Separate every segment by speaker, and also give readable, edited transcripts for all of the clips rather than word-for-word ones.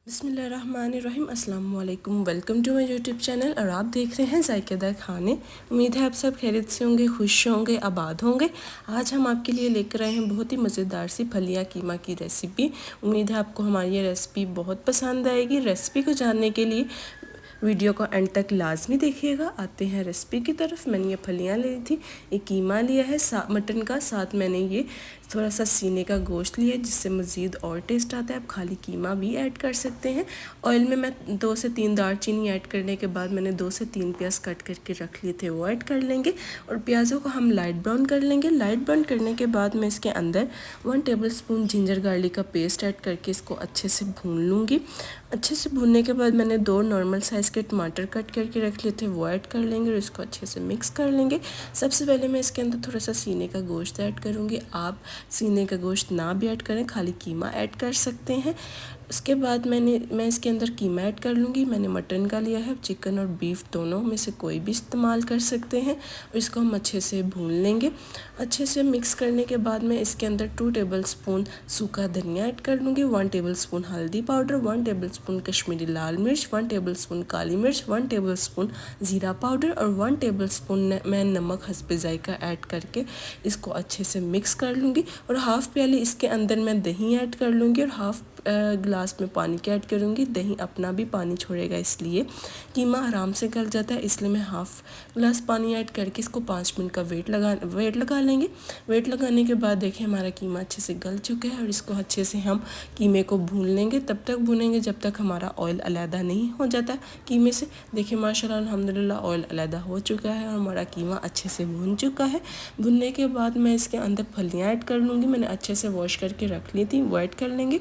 Speaker 1: बिस्मिल्लाहिर्रहमानिर्रहीम अस्सलाम वालेकुम। Welcome to my YouTube channel और आप देख रहे हैं ज़ायकेदार खाने। उम्मीद है आप सब खैरियत से होंगे, खुश होंगे, आबाद होंगे। आज हम आपके लिए लेकर आए हैं बहुत ही मज़ेदार सी फलियाँ कीमा की रेसिपी। उम्मीद है आपको हमारी ये रेसिपी बहुत पसंद आएगी। रेसिपी को जानने के लिए वीडियो को एंड तक लाजमी देखिएगा। आते हैं रेसिपी की तरफ। मैंने ये फलियाँ ली थी, ये कीमा लिया है मटन का, साथ मैंने ये थोड़ा सा सीने का गोश्त लिया है जिससे मज़ीद और टेस्ट आता है। आप खाली कीमा भी ऐड कर सकते हैं। ऑयल में मैं 2 से 3 दालचीनी ऐड करने के बाद मैंने 2 से 3 प्याज कट करके रख लिए थे, वो ऐड कर लेंगे और प्याज़ों को हम लाइट ब्राउन कर लेंगे। लाइट ब्राउन करने के बाद मैं इसके अंदर 1 टेबलस्पून जिंजर गार्लिक का पेस्ट ऐड करके इसको अच्छे से भून लूँगी। अच्छे से भूनने के बाद मैंने 2 नॉर्मल साइज़ के टमाटर कट करके रख लिए थे, वो ऐड कर लेंगे और इसको अच्छे से मिक्स कर लेंगे। सबसे पहले मैं इसके अंदर थोड़ा सा सीने का गोश्त ऐड करूँगी। आप सीने का गोश्त ना भी ऐड करें, खाली कीमा ऐड कर सकते हैं। उसके बाद मैं इसके अंदर कीमा ऐड कर लूँगी। मैंने मटन का लिया है, चिकन और बीफ दोनों में से कोई भी इस्तेमाल कर सकते हैं और इसको हम अच्छे से भून लेंगे। अच्छे से मिक्स करने के बाद मैं इसके अंदर 2 टेबलस्पून सूखा धनिया ऐड कर लूँगी, 1 टेबलस्पून हल्दी पाउडर, 1 टेबलस्पून कश्मीरी लाल मिर्च, 1 टेबलस्पून काली मिर्च, 1 टेबलस्पून ज़ीरा पाउडर और 1 टेबलस्पून मैं नमक हस्बे ज़ायका ऐड करके इसको अच्छे से मिक्स कर लूँगी और हाफ़ प्याली इसके अंदर मैं दही ऐड कर लूँगी और हाफ़ ग्लास में पानी के ऐड करूँगी। दही अपना भी पानी छोड़ेगा, इसलिए कीमा आराम से गल जाता है, इसलिए मैं हाफ़ ग्लास पानी ऐड करके इसको 5 मिनट का वेट लगा लेंगे। वेट लगाने के बाद देखिए हमारा कीमा अच्छे से गल चुका है और इसको अच्छे से हम कीमे को भून लेंगे। तब तक भूनेंगे जब तक हमारा ऑयल अलहदा नहीं हो जाता कीमे से। देखिए माशाल्लाह अल्हम्दुलिल्लाह ऑयल अलहदा हो चुका है और हमारा कीमा अच्छे से भून चुका है। भुनने के बाद मैं इसके अंदर फलियाँ ऐड कर लूँगी। मैंने अच्छे से वॉश करके रख ली थी, वो ऐड कर लेंगे।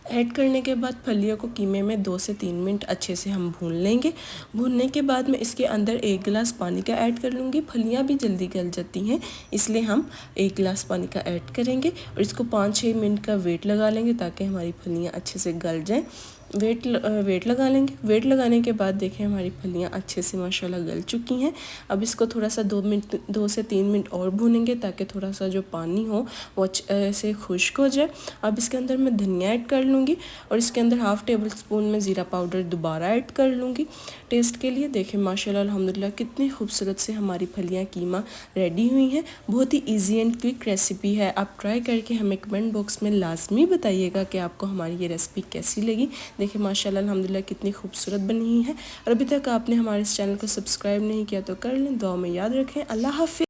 Speaker 1: ऐड करने के बाद फलियों को कीमे में 2 से 3 मिनट अच्छे से हम भून लेंगे। भूनने के बाद मैं इसके अंदर 1 गिलास पानी का ऐड कर लूँगी। फलियाँ भी जल्दी गल जाती हैं, इसलिए हम 1 गिलास पानी का ऐड करेंगे और इसको 5-6 मिनट का वेट लगा लेंगे ताकि हमारी फलियाँ अच्छे से गल जाएँ। वेट लगा लेंगे। वेट लगाने के बाद देखें हमारी फलियाँ अच्छे से माशाल्लाह गल चुकी हैं। अब इसको थोड़ा सा 2 से 3 मिनट और भूनेंगे ताकि थोड़ा सा जो पानी हो वो ऐसे खुश्क हो जाए। अब इसके अंदर मैं धनिया ऐड कर लूँगी और इसके अंदर हाफ़ टेबल स्पून में ज़ीरा पाउडर दोबारा ऐड कर लूँगी टेस्ट के लिए। देखें माशाल्लाह अल्हम्दुलिल्लाह कितनी खूबसूरत से हमारी फलियाँ कीमा रेडी हुई हैं। बहुत ही ईजी एंड क्विक रेसिपी है। आप ट्राई करके हमें कमेंट बॉक्स में लाजमी बताइएगा कि आपको हमारी ये रेसिपी कैसी लगी। देखिए माशाल्लाह अल्हम्दुलिल्लाह कितनी खूबसूरत बनी है और अभी तक आपने हमारे इस चैनल को सब्सक्राइब नहीं किया तो कर लें। दुआ में याद रखें। अल्लाह हाफ़िज़।